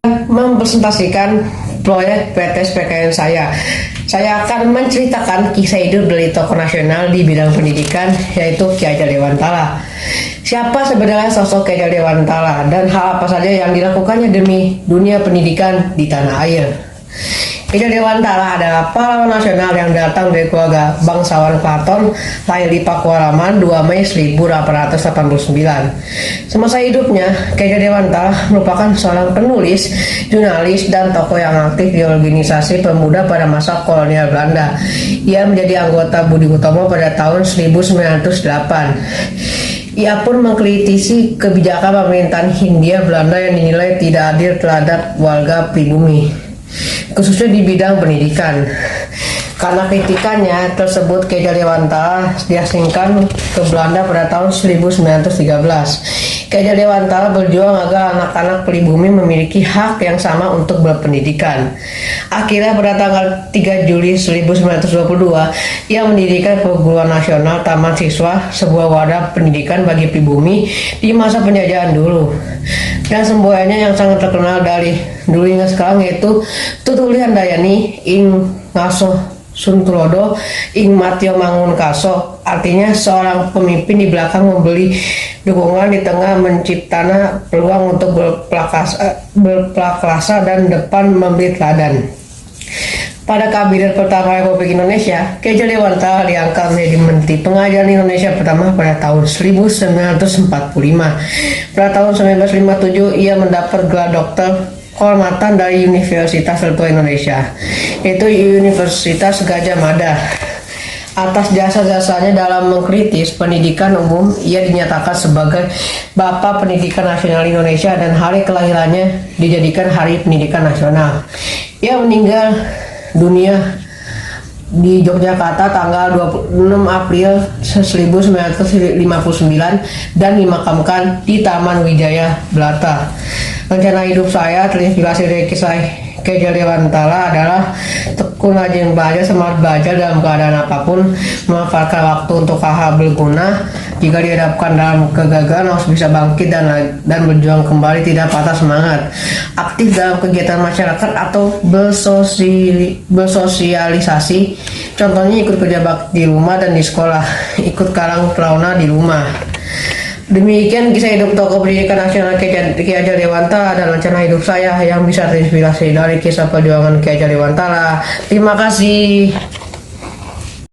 Mempresentasikan proyek PTS-PKN saya. Saya akan menceritakan kisah hidup dari tokoh nasional di bidang pendidikan, yaitu Ki Hajar Dewantara. Siapa sebenarnya sosok Ki Hajar Dewantara dan hal apa saja yang dilakukannya demi dunia pendidikan di tanah air. Ki Hajar Dewantara adalah pahlawan nasional yang datang dari keluarga bangsawan Keraton, lahir di Pakualaman 2 Mei 1889. Semasa hidupnya, Ki Hajar Dewantara merupakan seorang penulis, jurnalis, dan tokoh yang aktif di organisasi pemuda pada masa kolonial Belanda. Ia menjadi anggota Budi Utomo pada tahun 1908. Ia pun mengkritisi kebijakan pemerintahan Hindia Belanda yang dinilai tidak adil terhadap warga pribumi, khususnya di bidang pendidikan. Karena kritikannya tersebut, Ki Hajar Dewantara diasingkan ke Belanda pada tahun 1913. Ki Hajar Dewantara berjuang agar anak-anak pribumi memiliki hak yang sama untuk berpendidikan. Akhirnya pada tanggal 3 Juli 1922, ia mendirikan Perguruan Nasional Taman Siswa, sebuah wadah pendidikan bagi pribumi di masa penjajahan dulu. Dan semboyannya yang sangat terkenal dari dulu hingga sekarang yaitu Tutulian Dayani ing ngaso Suntulodo ing Matio Mangun Kaso, artinya seorang pemimpin di belakang membeli dukungan, di tengah menciptana peluang untuk berprakarsa dan depan memberi teladan. Pada kabinet pertama Republik Indonesia, Ki Hajar Dewantara diangkat menjadi Menteri Pengajaran Indonesia pertama pada tahun 1945. Pada tahun 1957, ia mendapat gelar doktor kehormatan dari Universitas Tertua Indonesia, yaitu Universitas Gadjah Mada. Atas jasa-jasanya dalam mengkritis pendidikan umum, ia dinyatakan sebagai Bapak Pendidikan Nasional Indonesia dan hari kelahirannya dijadikan Hari Pendidikan Nasional. Ia meninggal dunia di Yogyakarta tanggal 26 April 1959 dan dimakamkan di Taman Wijaya Belata. Rencana hidup saya terinspirasi dari kisah Ki Hajar Dewantara adalah tekun, rajin belajar, semangat belajar dalam keadaan apapun, memanfaatkan waktu untuk hal-hal berguna. Jika dihadapkan dalam kegagalan, harus bisa bangkit dan berjuang kembali, tidak patah semangat. Aktif dalam kegiatan masyarakat atau bersosialisasi, contohnya ikut kerja bakti di rumah dan di sekolah, ikut karang taruna di rumah. Demikian kisah hidup tokoh pendidikan nasional Ki Hajar Dewantara dan rencana hidup saya yang bisa terinspirasi dari kisah perjuangan Ki Hajar Dewantara. Terima kasih.